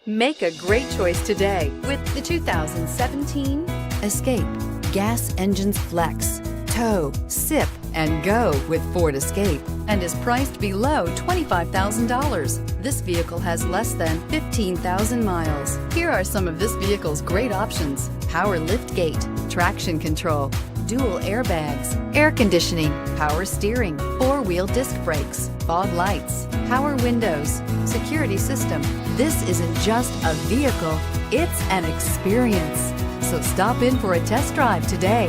Make a great choice today with the 2017 Escape. Gas engines flex, tow, sip, and go with Ford Escape, and is priced below $25,000. This vehicle has less than 15,000 miles. Here are some of this vehicle's great options: power liftgate, traction control, dual airbags, air conditioning, power steering, four-wheel disc brakes, fog lights, power windows, security system. This isn't just a vehicle, it's an experience. So stop in for a test drive today.